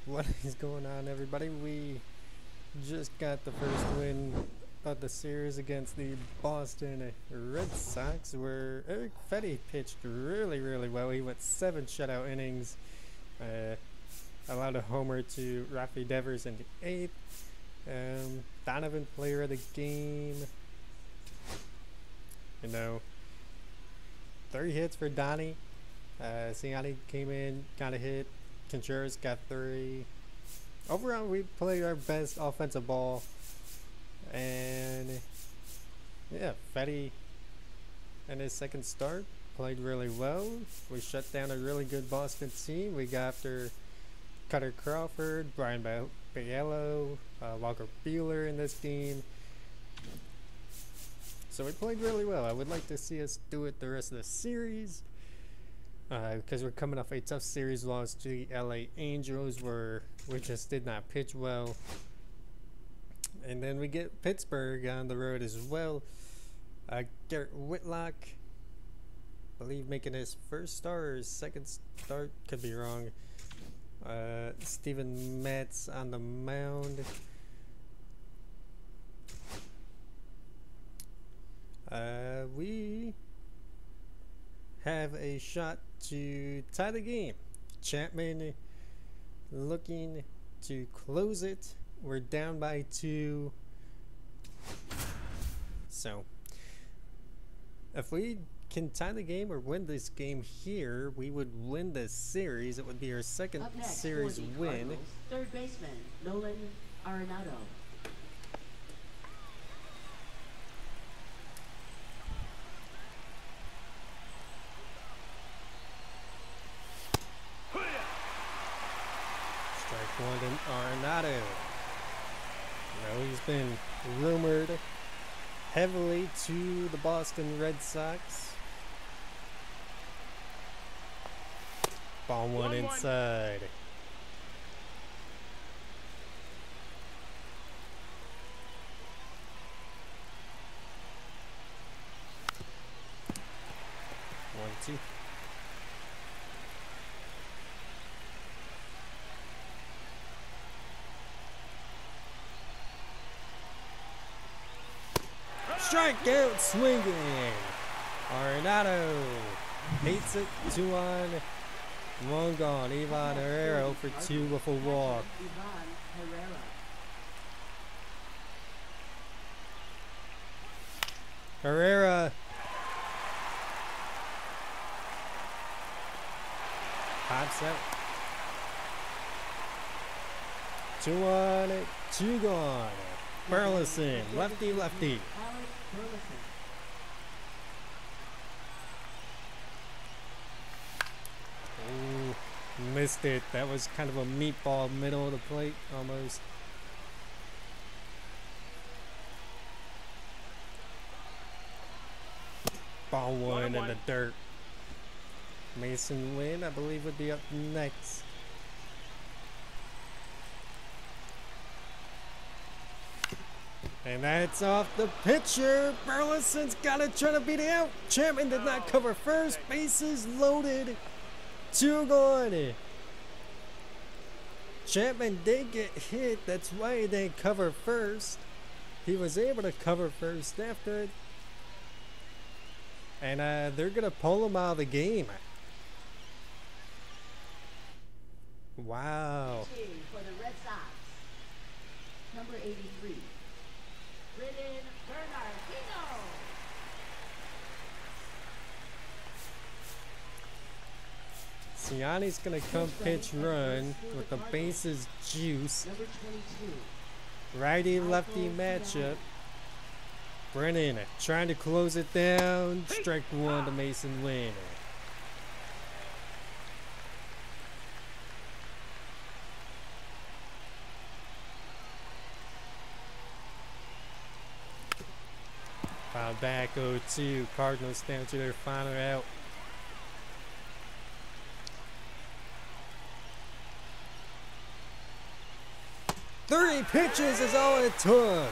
What is going on, everybody? We just got the first win of the series against the Boston Red Sox, where Erick Fedde pitched really well. He went 7 shutout innings, allowed a homer to Rafi Devers in the 8th. Donovan, player of the game. 3 hits for Donnie. Ciani came in, got a hit. Contreras got 3. Overall, we played our best offensive ball. And yeah, Fedde in his second start played really well. We shut down a really good Boston team. We got after Cutter Crawford, Brian Biello, Walker Buehler in this game. So we played really well. I would like to see us do it the rest of the series. Because we're coming off a tough series loss to the LA Angels, where we just did not pitch well. And then we get Pittsburgh on the road as well. Garrett Whitlock, I believe, making his first start or his second start, could be wrong. Steven Matz on the mound. We have a shot to tie the game. Chapman looking to close it. We're down by 2. So if we can tie the game or win this game here, we would win this series. It would be our second series win. Third baseman Nolan Arenado. Strike 1 to Arenado. He's been rumored heavily to the Boston Red Sox. Ball 1 inside. One, 2. Strikeout swinging. Arenado hates it. 2 on, 1 gone. Ivan Herrera for 2 with a walk. Herrera pops out. 2 on, 2 gone. Burleson, lefty. Ooh, missed it. That was kind of a meatball middle of the plate almost. Ball 1 in the dirt. Mason Wynn, I believe, would be up next. And that's off the pitcher. Burleson's got it, trying to beat it out. Chapman did not cover first. Bases loaded. 2 gone. Chapman did get hit. That's why he didn't cover first. He was able to cover first after it. And they're going to pull him out of the game. Wow. For the Red Sox, number 83. Brennan Bernardino. Ciani's gonna come pitch run with the bases juice. Number 22. Righty lefty matchup. Brennan trying to close it down. Strike 1 to Mason Wynn. Foul back 0-2. Cardinals down to their final out. Three pitches is all it took.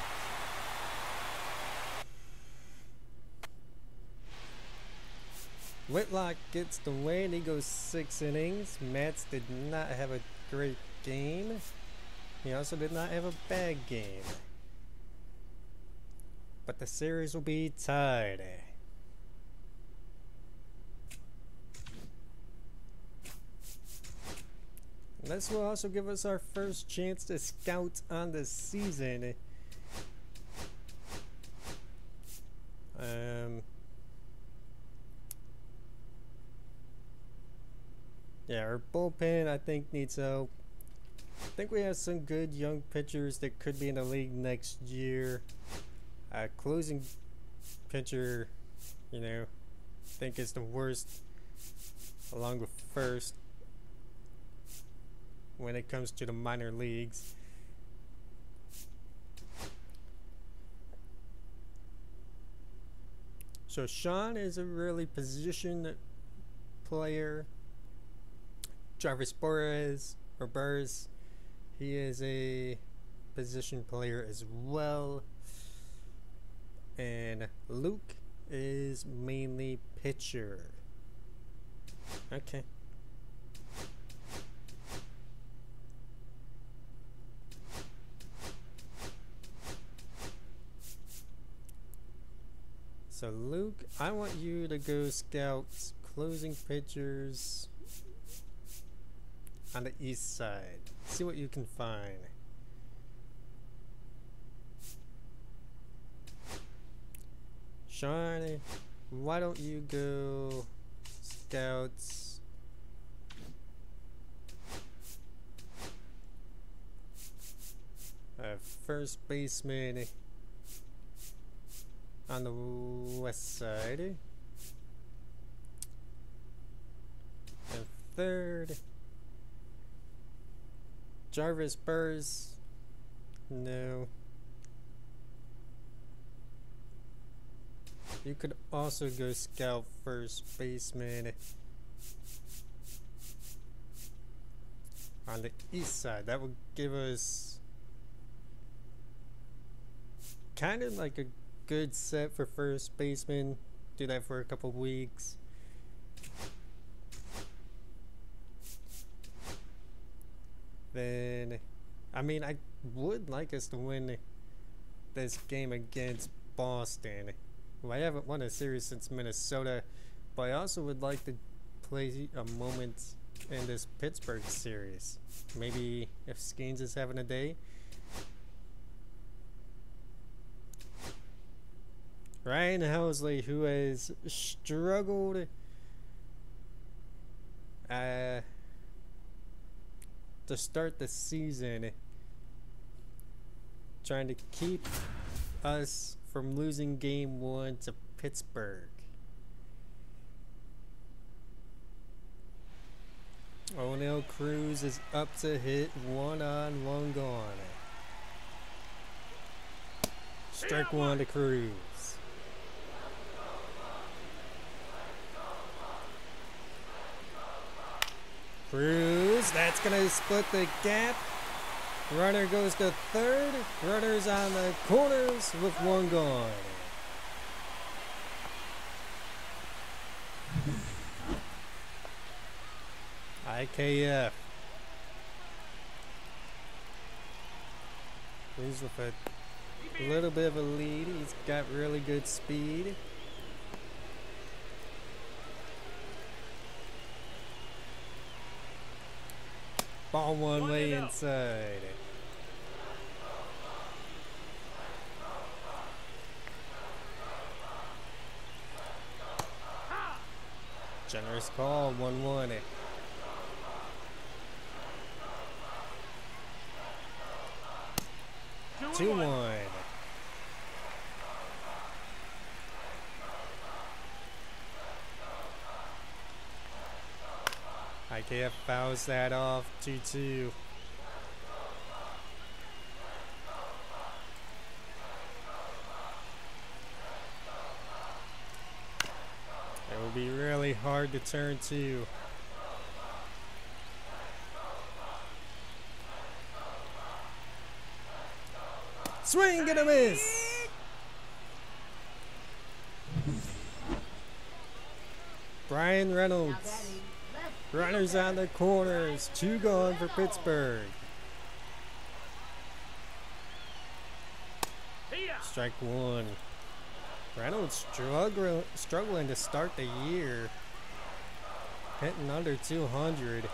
Whitlock gets the win. He goes 6 innings. Matz did not have a great game. He also did not have a bad game. But the series will be tied. This will also give us our first chance to scout on the season. Yeah, our bullpen I think needs help. I think we have some good young pitchers that could be in the league next year. Closing pitcher, you know, I think is the worst along with first when it comes to the minor leagues. So Sean is a really positioned player. Jarvis Burris, he is a position player as well. And Luke is mainly pitcher. Okay. So Luke, I want you to go scout closing pitchers on the east side. See what you can find. Sean, why don't you go scouts first baseman on the west side, and third Jarvis Burris. No. You could also go scout first baseman on the east side. That would give us kind of like a good set for first baseman. Do that for a couple weeks. Then, I mean, I would like us to win this game against Boston. Well, I haven't won a series since Minnesota, but I also would like to play a moment in this Pittsburgh series. Maybe if Skeens is having a day. Ryan Helsley, who has struggled to start the season, trying to keep us from losing game 1 to Pittsburgh. O'Neal Cruz is up to hit, 1 on, 1 gone. Strike 1 to Cruz. Cruz, that's gonna split the gap. Runner goes to third. Runner's on the corners with 1 gone. IKF. Cruz with a little bit of a lead. He's got really good speed. Ball one way inside. Generous call, 1-1. 2-1. IKF fouls that off, 2-2. It will be really hard to turn 2. Swing and a miss. Brian Reynolds. Now batting left Runners on the corners. 2 gone for Pittsburgh. Strike 1. Reynolds struggling to start the year. Hitting under 200.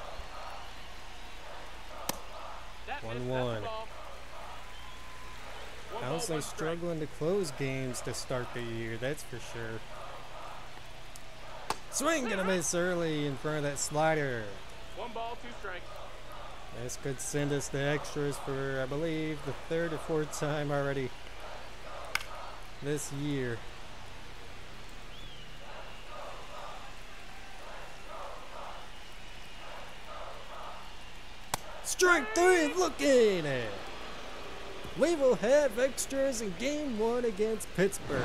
1-1. Honestly struggling to close games to start the year, that's for sure. Swing and a miss early in front of that slider. 1 ball, 2 strikes. This could send us to extras for, I believe, the 3rd or 4th time already this year. Strike 3 looking at. We will have extras in game 1 against Pittsburgh.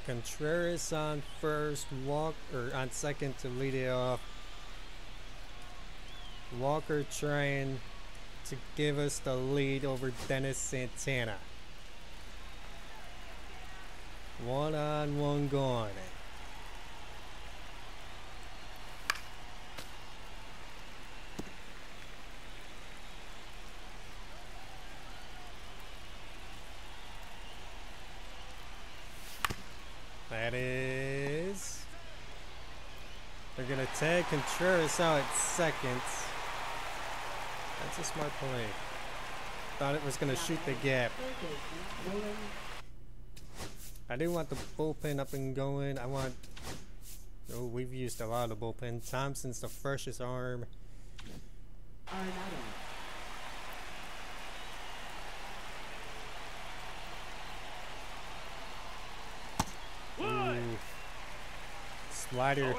Contreras on first, on second to lead it off. Walker trying to give us the lead over Dennis Santana. 1 on, 1 gone. That is... They're going to tag Contreras out at second. That's a smart play. Thought it was going to shoot the gap. I do want the bullpen up and going. I want... Oh, we've used a lot of the bullpen. Thompson's the freshest arm. Ooh. Slider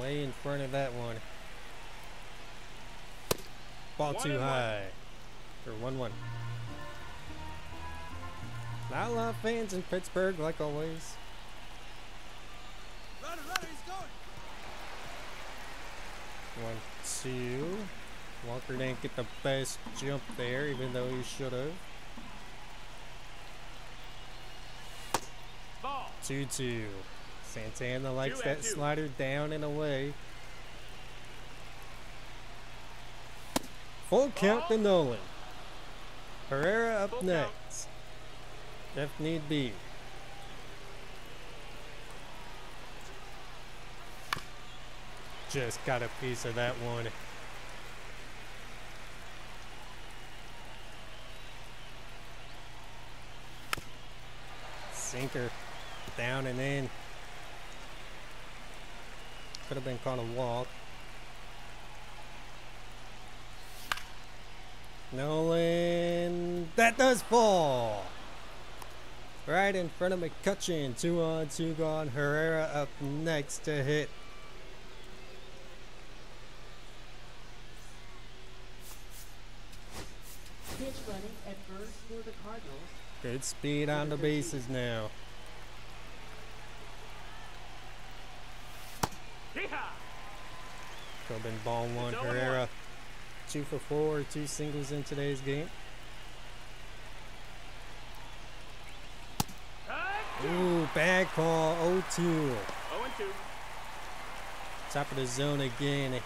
way in front of that one. Ball too high. Or 1-1. Not a lot of fans in Pittsburgh, like always. Runner, he's going. 1-2. Walker didn't get the best jump there, even though he should have. 2-2. Santana likes that slider down and away. Full count to Nolan. Herrera up next. If need be. Just got a piece of that one. Sinker. Down and in. Could have been called a walk. Nolan. That does fall. Right in front of McCutcheon. 2 on, 2 gone. Herrera up next to hit. Pitch running at first for the Cardinals. Good speed on the bases now. Could have been ball 1. Herrera 2 for 4, 2 singles in today's game. Ooh, bad call. 0-2. 0-2. Top of the zone again.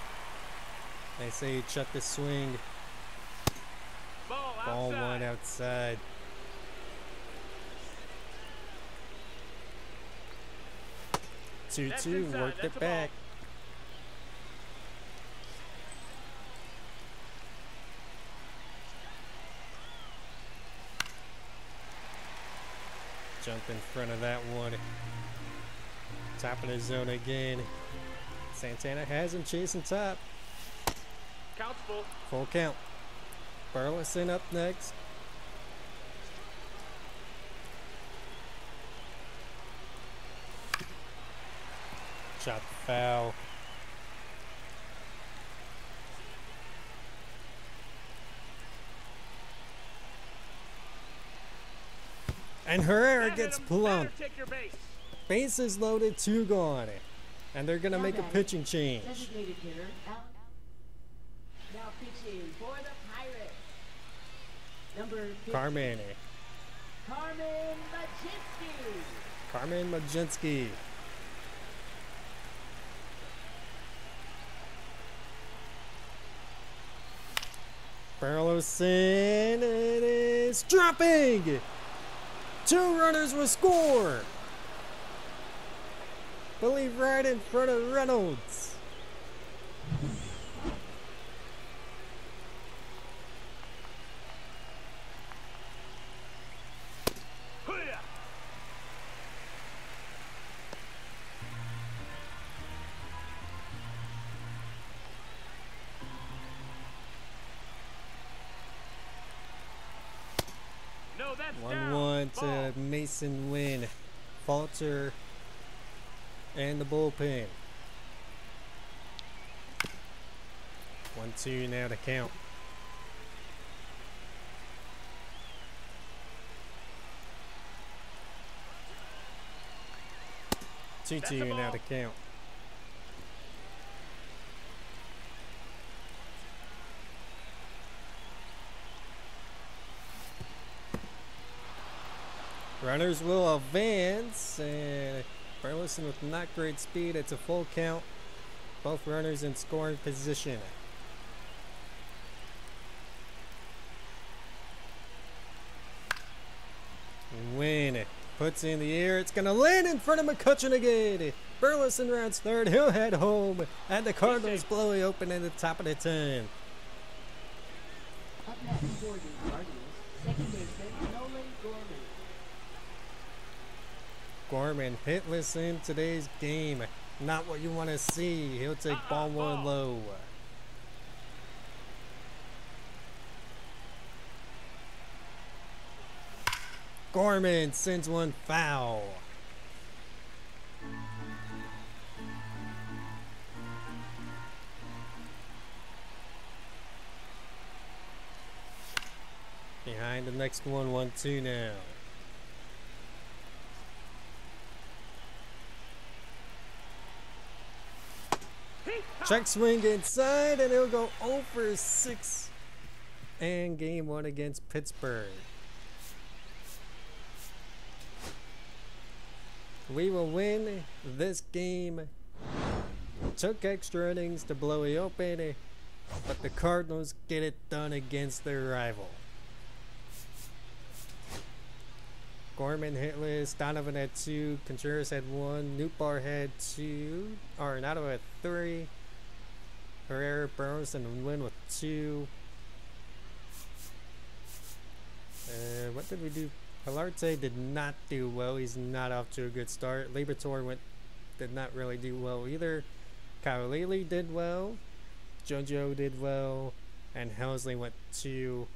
They say check the swing. Ball 1 outside. Two, worked it back. Jump in front of that one. Top of the zone again. Santana has him chasing top. Count's full. Full count. Burleson up next. Chop foul. And Herrera gets plunked. Bases loaded, 2 gone. And they're going to make a pitching change. Designated hitter, Al. Now pitching for the Pirates. Number 15, Carmen. Carmen Majinsky. Carmen Majinsky. Burleson, it is dropping! 2 runners will score! Believe right in front of Reynolds. Hoo-yah! No, that's down. 1-1 to Ball. Mason Wynn. Falter and the bullpen. 1-2 now to count. That's a 2-2 now ball. to count. Runners will advance, and Burleson with not great speed. It's a full count. Both runners in scoring position. Win puts in the air. It's going to land in front of McCutcheon again. Burleson rounds third. He'll head home. And the Cardinals blow it open in the top of the 10. Up next for the Cardinals, second baseman Nolan Gorman. Gorman hitless in today's game. Not what you want to see. He'll take ball 1 low. Gorman sends one foul. Behind the next one, 1-2 now. Check swing inside, and he'll go 0 for 6. And game 1 against Pittsburgh. We will win this game. Took extra innings to blow it open, but the Cardinals get it done against their rival. Gorman hitless, Donovan had 2, Contreras had 1, Nootbaar had 2, Arenado had 3, Herrera, Burns, and Wynn with 2. What did we do? Pilarte did not do well. He's not off to a good start. Liberatore did not really do well either. Kyle Lely did well. JoJo did well. And Helsley went 2.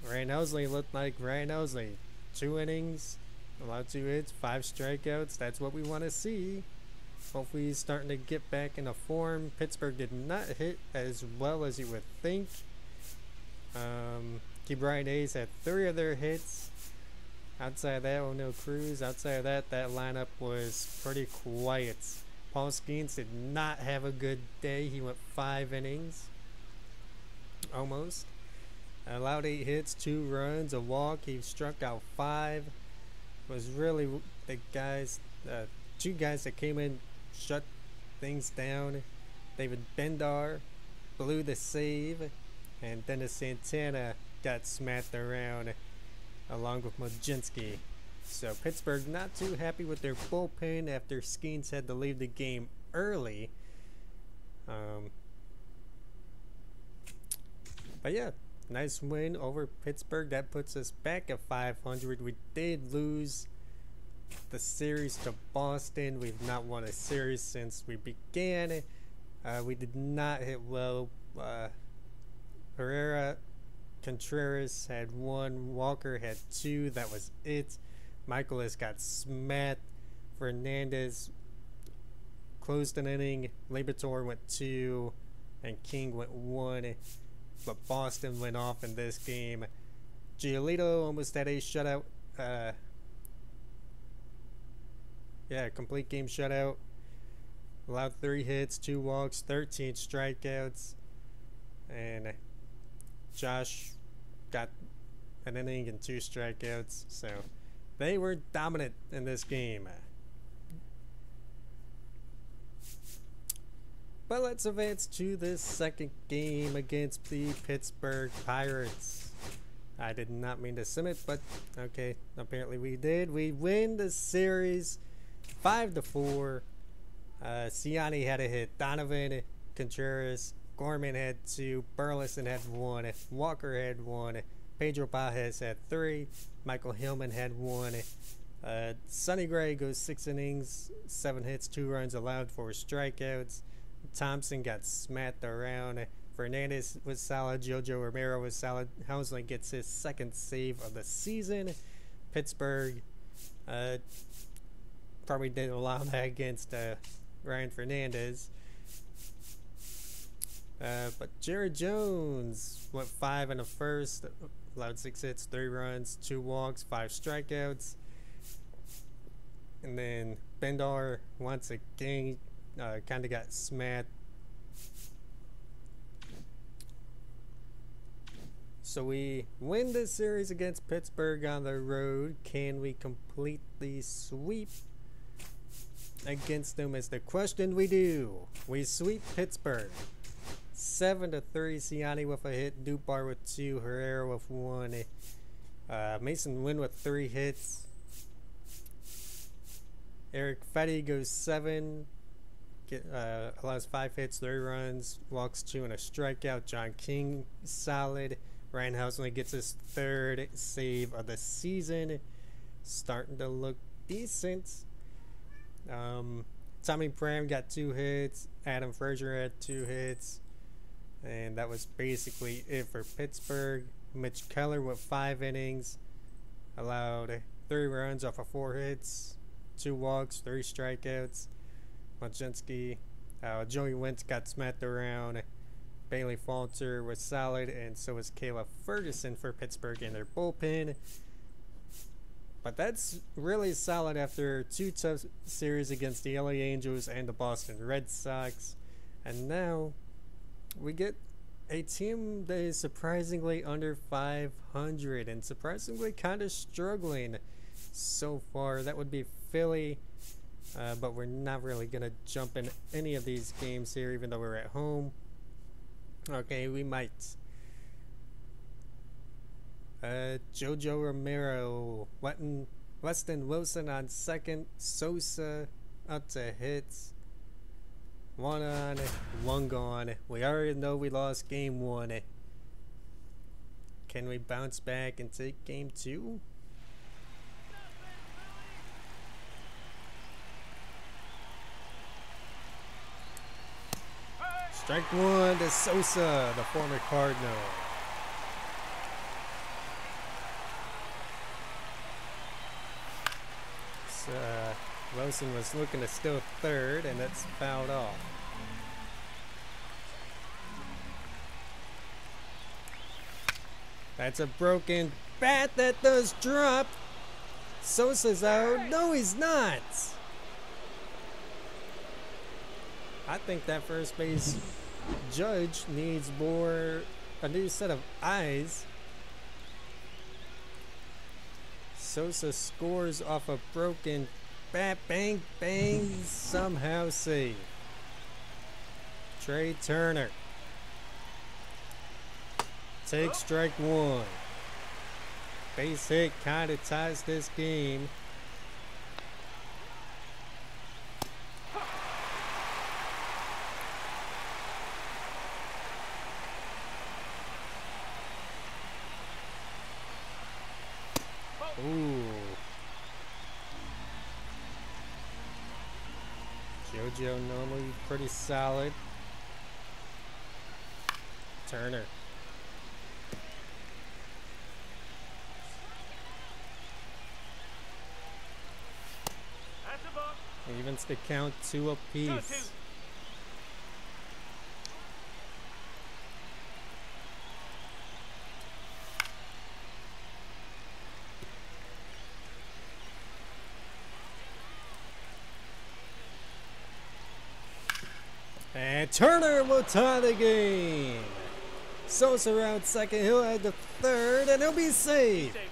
Ryan Helsley looked like Ryan Helsley. 2 innings, allowed 2 hits, 5 strikeouts. That's what we want to see. Hopefully he's starting to get back into form. Pittsburgh did not hit as well as you would think. Brian Hayes had 3 of their hits. Outside of that, O'Neill Cruz. Outside of that, that lineup was pretty quiet. Paul Skeens did not have a good day. He went 5 innings. Almost. Allowed 8 hits, 2 runs, a walk. He struck out 5. Was really the guys, 2 guys that came in, shut things down. David Bendar blew the save, and Dennis Santana got smacked around along with Majinsky. So Pittsburgh not too happy with their bullpen after Skeens had to leave the game early. But yeah, nice win over Pittsburgh. That puts us back at 500. We did lose the series to Boston. We've not won a series since we began. We did not hit well. Herrera, Contreras had 1. Walker had 2. That was it. Michaelis got smacked. Fernandez closed an inning. Liberatore went 2. And King went 1. But Boston went off in this game. Giolito almost had a shutout. Yeah, complete game shutout. allowed 3 hits, 2 walks, 13 strikeouts, and Josh got an inning and 2 strikeouts. So they were dominant in this game. But let's advance to the second game against the Pittsburgh Pirates. I did not mean to sim it, but okay, apparently we did. We win the series 5-4. Ciani had a hit. Donovan, Contreras, Gorman had 2. Burleson had 1. Walker had 1. Pedro Baez had 3. Michael Hillman had 1. Sonny Gray goes 6 innings, 7 hits, 2 runs allowed, 4 strikeouts. Thompson got smacked around. Fernandez was solid. Jojo Romero was solid. Housley gets his 2nd save of the season. Pittsburgh probably didn't allow that against Ryan Fernandez. But Jared Jones went 5 in the first, allowed 6 hits, 3 runs, 2 walks, 5 strikeouts. And then Bendar once again kind of got smacked. So we win this series against Pittsburgh on the road. Can we complete the sweep against them is the question. We do. We sweep Pittsburgh 7-3. Ciani with a hit, Dupar with 2, Herrera with 1, Mason Wynn with 3 hits. Eric Fetty goes 7, allows 5 hits, 3 runs, walks 2 and a strikeout. John King solid. Ryan Housley gets his 3rd save of the season, starting to look decent. Tommy Pram got 2 hits. Adam Frazier had 2 hits. And that was basically it for Pittsburgh. Mitch Keller with 5 innings. Allowed 3 runs off of 4 hits. 2 walks, 3 strikeouts. Maczynski, Joey Wentz got smacked around. Bailey Falter was solid, and so was Kayla Ferguson for Pittsburgh in their bullpen. But that's really solid after 2 tough series against the LA Angels and the Boston Red Sox. And now we get a team that is surprisingly under 500 and surprisingly kind of struggling so far. That would be Philly, but we're not really going to jump in any of these games here, even though we're at home. Okay, we might. Jojo Romero, Weston Wilson on 2nd, Sosa up to hits. 1 on, 1 gone. We already know we lost game 1. Can we bounce back and take game 2? Strike 1 to Sosa, the former Cardinal. Wilson was looking to steal 3rd, and that's fouled off. That's a broken bat that does drop. Sosa's out. No, he's not. I think that first base judge needs a new set of eyes. Sosa scores off a broken bat. Bang, bang, somehow save. Trey Turner takes strike 1. Base hit kind of ties this game. Ooh. Jojo normally pretty solid. Turner. That's a ball. Evens the count 2 apiece. And Turner will tie the game. Sosa around second, he'll head to third, and he'll be safe. Safe.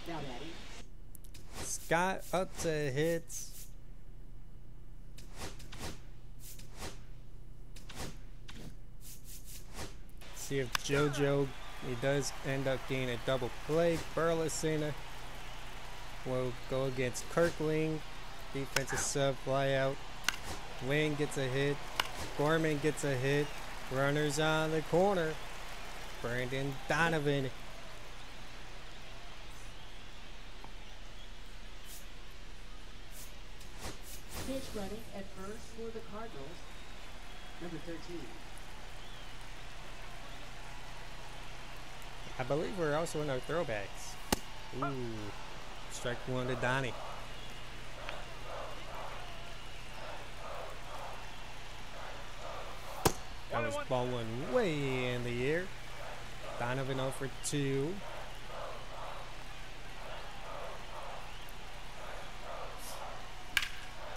Now, Daddy. Scott up to hits. See if JoJo, he does end up getting a double play. Burleson will go against Kirkling. Defensive sub fly out. Wayne gets a hit. Gorman gets a hit. Runners on the corner. Brandon Donovan. Pitch running at first for the Cardinals. Number 13. I believe we're also in our throwbacks. Ooh. Strike one to Donnie. That was ball one way in the air. Donovan 0 for 2.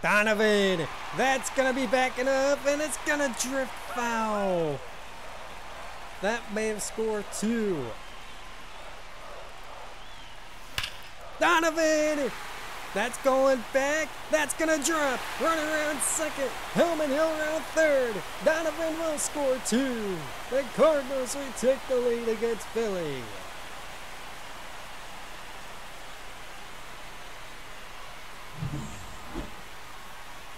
Donovan! That's gonna be backing up and it's gonna drift foul. That may have scored 2. Donovan! That's going back. That's gonna drop. Runner around second. Hellman Hill around third. Donovan will score 2. The Cardinals retake the lead against Philly.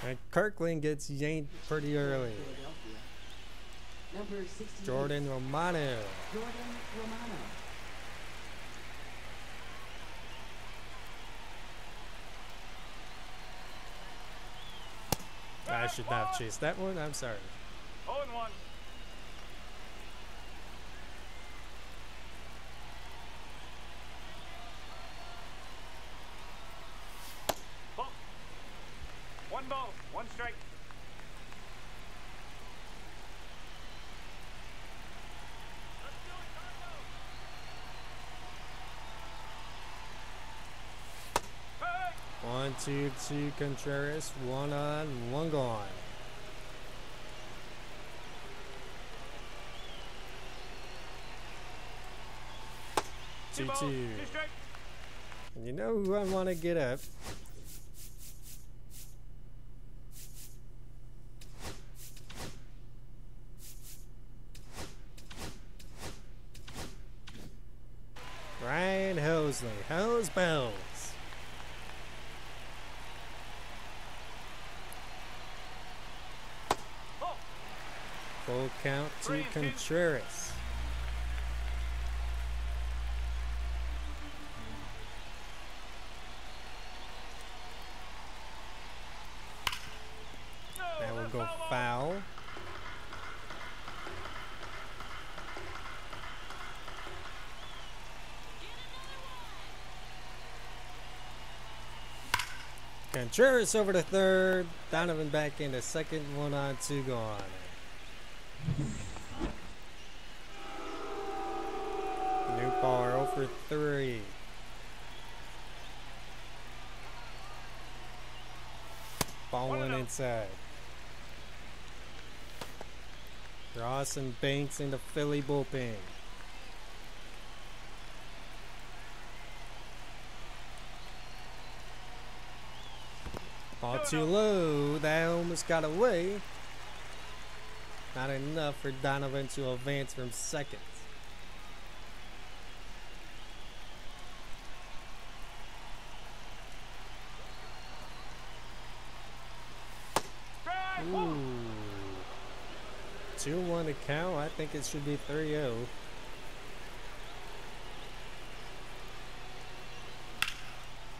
And Kirkland gets yanked pretty early. Philadelphia. Number 68. Jordan Romano. Jordan Romano. I should not have chased that one. I'm sorry. 0-1. Ball. 1 ball, 1 strike. Let's do it, Cardinals. Hey! 1-2 to Contreras. 1 on, 1 gone. Two balls, 2-2. 2 strike. And you know who I want to get up? Ryan Helsley. Hell's bells. Ball. Full count to 3-2. Contreras. No, That will that's go foul ball. foul. Contreras over to third. Donovan back into second. 1 on, 2 gone. New bar 0 for 3. Ball 1 inside. Ross and Banks in the Philly bullpen. Ball too low. That almost got away. Not enough for Donovan to advance from second. Strike. Ooh. 2-1 to count. I think it should be 3-0.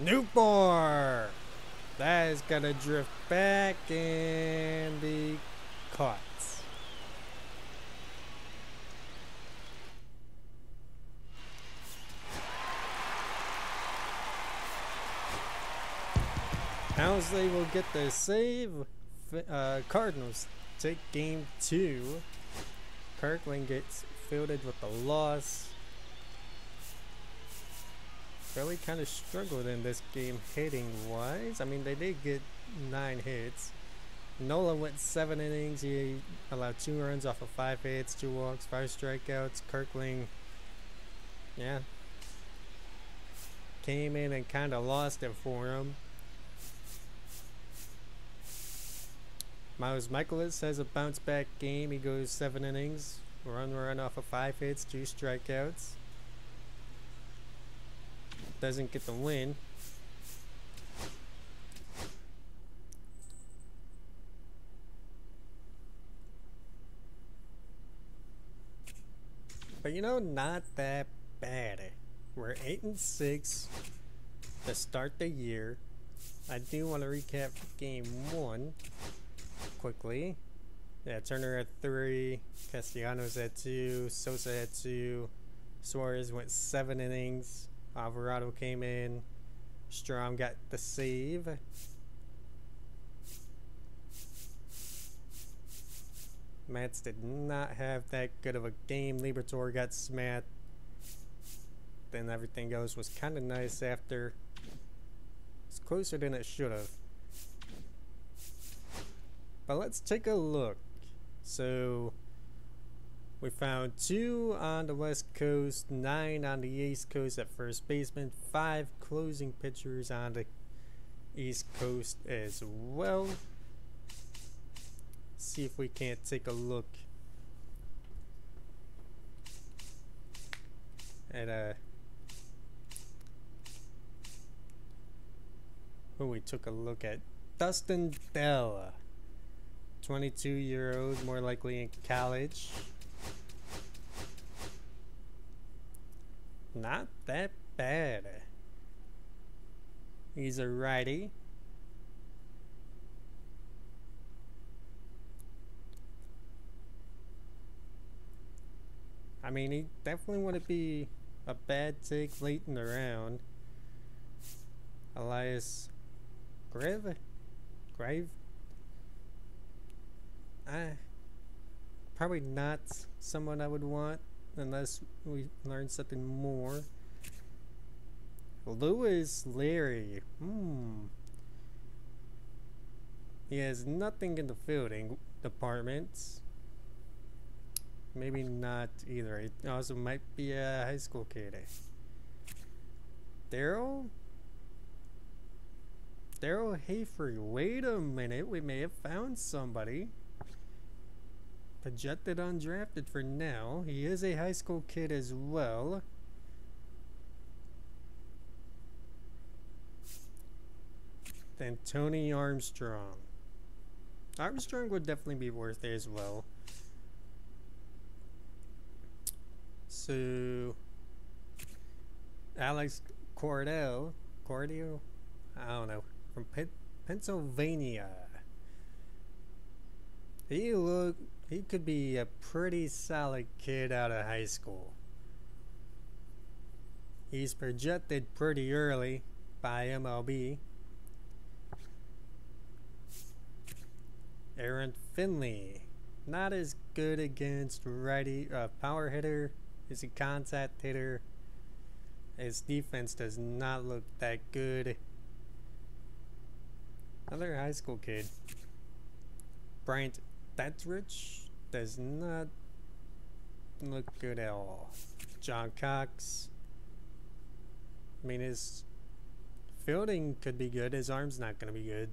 Newbar! That is gonna drift back and be caught. Housley will get the save. Cardinals take game 2. Kirkland gets fielded with the loss. Philly kind of struggled in this game hitting wise. I mean, they did get 9 hits. Nola went 7 innings. He allowed 2 runs off of 5 hits, 2 walks, 5 strikeouts. Kirkling, yeah, came in and kind of lost it for him. Miles Michaelis has a bounce back game. He goes 7 innings, run off of 5 hits, 2 strikeouts. Doesn't get the win. But you know, not that bad. We're 8-6 to start the year. I do want to recap game 1 quickly. Yeah, Turner at 3, Castellanos at 2, Sosa at 2, Suarez went 7 innings, Alvarado came in, Strom got the save. Mats did not have that good of a game. Liberatore got smacked. Then everything else was kind of nice after. It's closer than it should have. But let's take a look. So we found 2 on the West Coast, 9 on the East Coast at first baseman, 5 closing pitchers on the East Coast as well. See if we can't take a look at who we took a look at. Dustin Della, 22-year-old, more likely in college. Not that bad. He's a righty. I mean, he definitely wouldn't be a bad take late in the round. Elias Grave? Probably not someone I would want unless we learn something more. Louis Larry. He has nothing in the fielding department. Maybe not either. It also might be a high school kid. Daryl Hafer. Wait a minute. We may have found somebody. Projected undrafted for now. He is a high school kid as well. Then Tony Armstrong. Armstrong would definitely be worth it as well. So Alex Cordio, I don't know, from Pennsylvania. He could be a pretty solid kid out of high school. He's projected pretty early by MLB. Aaron Finley, not as good against righty power hitter. Is a contact hitter. His defense does not look that good. Another high school kid. Bryant Detrich does not look good at all. John Cox. I mean, his fielding could be good. His arm's not going to be good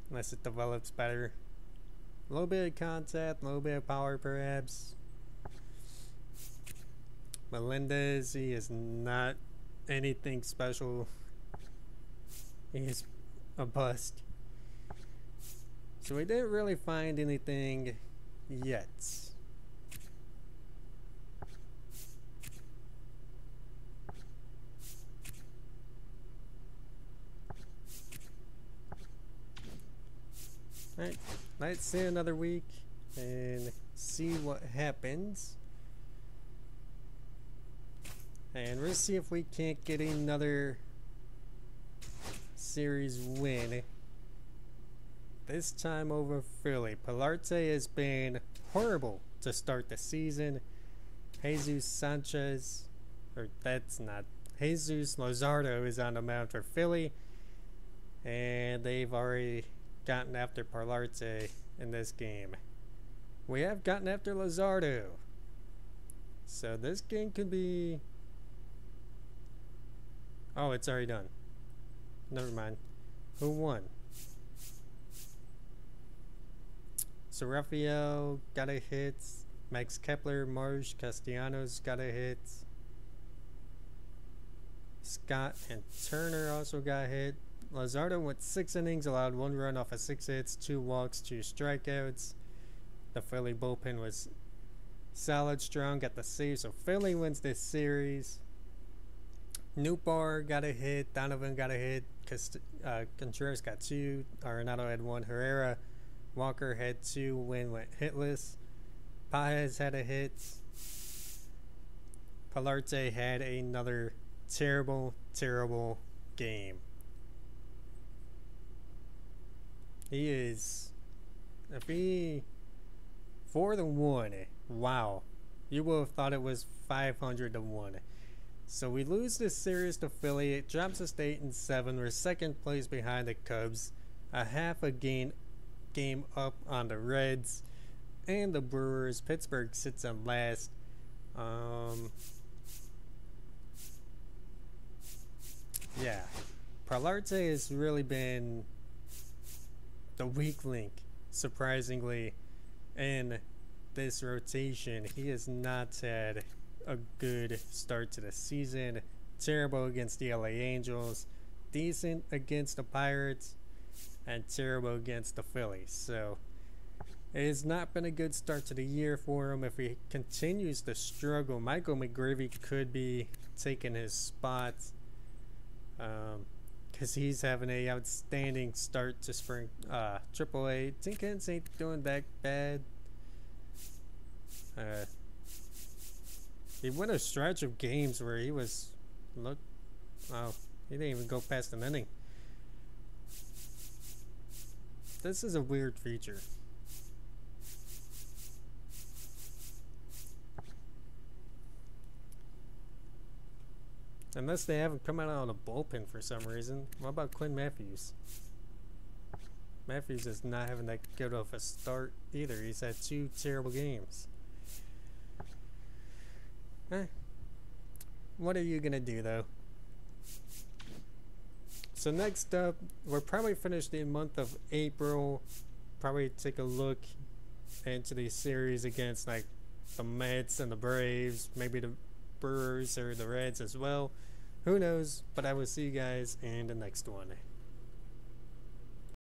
unless it develops better. A little bit of contact, a little bit of power perhaps. Melendez, he is not anything special. He is a bust. So we didn't really find anything yet. Alright, let's see another week and see what happens. And we'll see if we can't get another series win. This time over Philly. Pilarte has been horrible to start the season. Jesus Sanchez, or that's not Jesus Luzardo is on the mound for Philly, and they've already gotten after Parlate in this game. We have gotten after Luzardo, so this game could be... Oh, it's already done. Never mind. Who won? So Rafael got a hit. Max Kepler, Marsh, Castellanos got a hit. Scott and Turner also got hit. Luzardo went 6 innings, allowed 1 run off of 6 hits, 2 walks, 2 strikeouts. The Philly bullpen was solid, strong, got the save, so Philly wins this series. Newbar got a hit, Donovan got a hit, Contreras got 2, Arenado had 1, Herrera, Walker had 2, Wynn went hitless, Paez had a hit, Parlate had another terrible game. He is, if he 4-1, wow, you would have thought it was 500-1. So we lose this series to Philly. It drops us to 8-7. We're second place behind the Cubs, a half a game up on the Reds and the Brewers. Pittsburgh sits in last. Yeah, Parlate has really been the weak link, surprisingly, in this rotation. He has not had a good start to the season. Terrible against the LA Angels, decent against the Pirates, and terrible against the Phillies. So it has not been a good start to the year for him. If he continues to struggle, Michael McGreevy could be taking his spot, because he's having a outstanding start to spring AAA. Tinkins ain't doing that bad. He went a stretch of games where he was, he didn't even go past an inning. This is a weird feature. Unless they haven't come out on a bullpen for some reason. What about Quinn Matthews? Matthews is not having that good of a start either. He's had 2 terrible games. What are you gonna do though? So next up, we're probably finished the month of April. Probably take a look into the series against like the Mets and the Braves, maybe the Brewers or the Reds as well. Who knows? But I will see you guys in the next one.